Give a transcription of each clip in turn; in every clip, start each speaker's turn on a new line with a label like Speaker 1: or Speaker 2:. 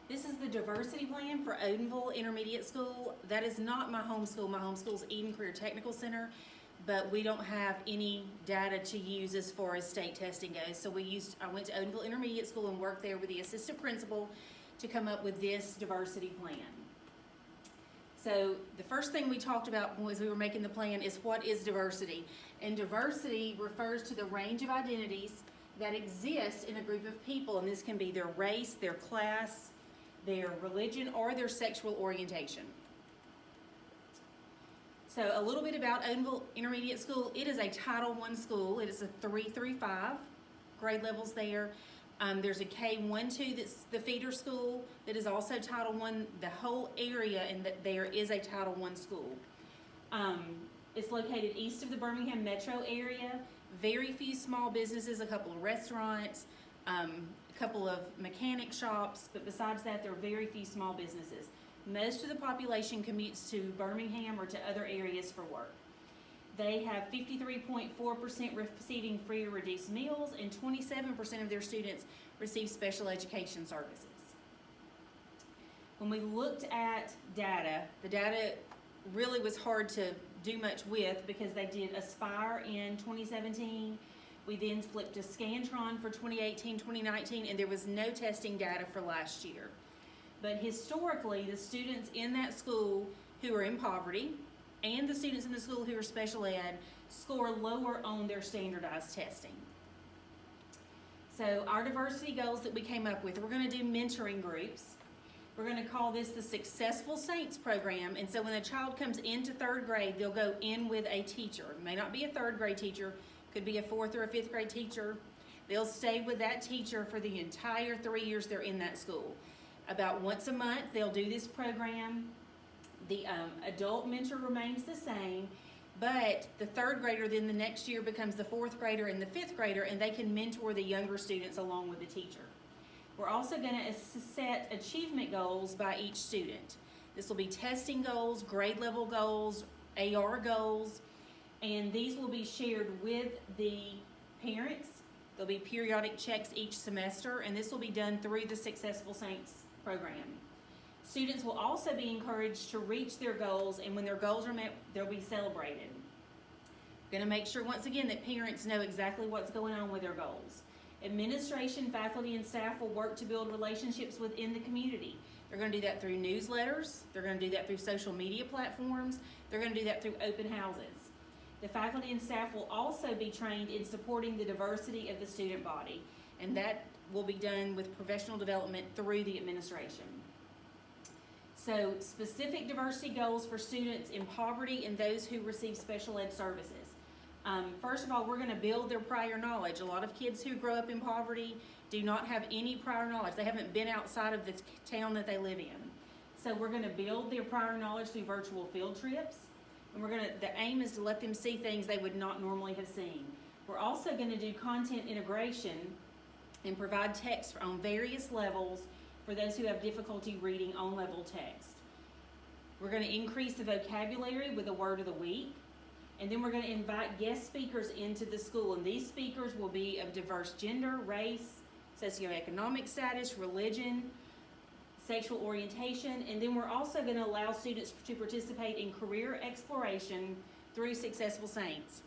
Speaker 1: This is the diversity plan for Odenville Intermediate School. That is not my home school. My home school is Eden Career Technical Center, but we don't have any data to use as far as state testing goes. So I went to Odenville Intermediate School and worked there with the assistant principal to come up with this diversity plan. So the first thing we talked about as we were making the plan is what is diversity? And diversity refers to the range of identities that exist in a group of people, and this can be their race, their class, their religion, or their sexual orientation. So a little bit about Odenville Intermediate School. It is a Title I school. It is a 3 through 5 grade levels there. There's a K-1-2 that's the feeder school that is also Title I. The whole area there is a Title I school. It's located east of the Birmingham metro area. Very few small businesses, a couple of restaurants, a couple of mechanic shops, but besides that, there are very few small businesses. Most of the population commutes to Birmingham or to other areas for work. They have 53.4% receiving free or reduced meals, and 27% of their students receive special education services. When we looked at data, the data really was hard to do much with because they did Aspire in 2017. We then flipped to Scantron for 2018, 2019, and there was no testing data for last year. But historically, the students in that school who are in poverty and the students in the school who are special ed score lower on their standardized testing. So our diversity goals that we came up with, we're going to do mentoring groups. We're going to call this the Successful Saints program, and so when a child comes into 3rd grade, they'll go in with a teacher. It may not be a 3rd grade teacher, could be a 4th or a 5th grade teacher. They'll stay with that teacher for the entire 3 years they're in that school. About once a month, they'll do this program. The adult mentor remains the same, but the 3rd grader then the next year becomes the 4th grader and the 5th grader, and they can mentor the younger students along with the teacher. We're also going to set achievement goals by each student. This will be testing goals, grade level goals, AR goals, and these will be shared with the parents. There'll be periodic checks each semester, and this will be done through the Successful Saints program. Students will also be encouraged to reach their goals, and when their goals are met, they'll be celebrated. We're going to make sure, once again, that parents know exactly what's going on with their goals. Administration, faculty, and staff will work to build relationships within the community. They're going to do that through newsletters. They're going to do that through social media platforms. They're going to do that through open houses. The faculty and staff will also be trained in supporting the diversity of the student body, and that will be done with professional development through the administration. So, specific diversity goals for students in poverty and those who receive special ed services. First of all, we're going to build their prior knowledge. A lot of kids who grow up in poverty do not have any prior knowledge. They haven't been outside of the town that they live in. So we're going to build their prior knowledge through virtual field trips. And the aim is to let them see things they would not normally have seen. We're also going to do content integration and provide text on various levels for those who have difficulty reading on-level text. We're going to increase the vocabulary with a word of the week. And then we're going to invite guest speakers into the school, and these speakers will be of diverse gender, race, socioeconomic status, religion, sexual orientation, and then we're also going to allow students to participate in career exploration through Successful Saints.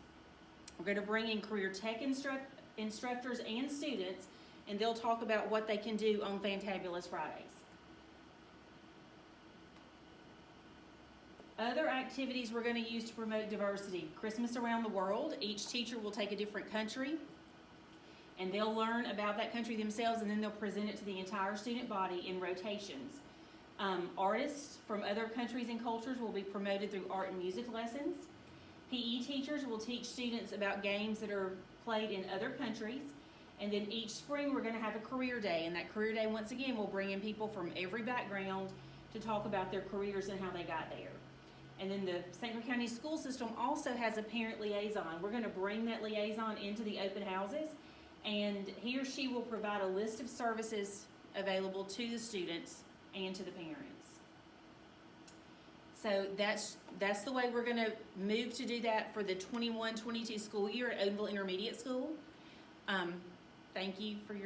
Speaker 1: We're going to bring in career tech instructors and students, and they'll talk about what they can do on Fantabulous Fridays. Other activities we're going to use to promote diversity. Christmas around the world. Each teacher will take a different country, and they'll learn about that country themselves, and then they'll present it to the entire student body in rotations. Artists from other countries and cultures will be promoted through art and music lessons. PE teachers will teach students about games that are played in other countries. And then each spring we're going to have a career day, and that career day, once again, will bring in people from every background to talk about their careers and how they got there. And then the St. Clair County School System also has a parent liaison. We're going to bring that liaison into the open houses, and he or she will provide a list of services available to the students and to the parents. So that's the way we're going to move to do that for the 21-22 school year at Odenville Intermediate School. Thank you for your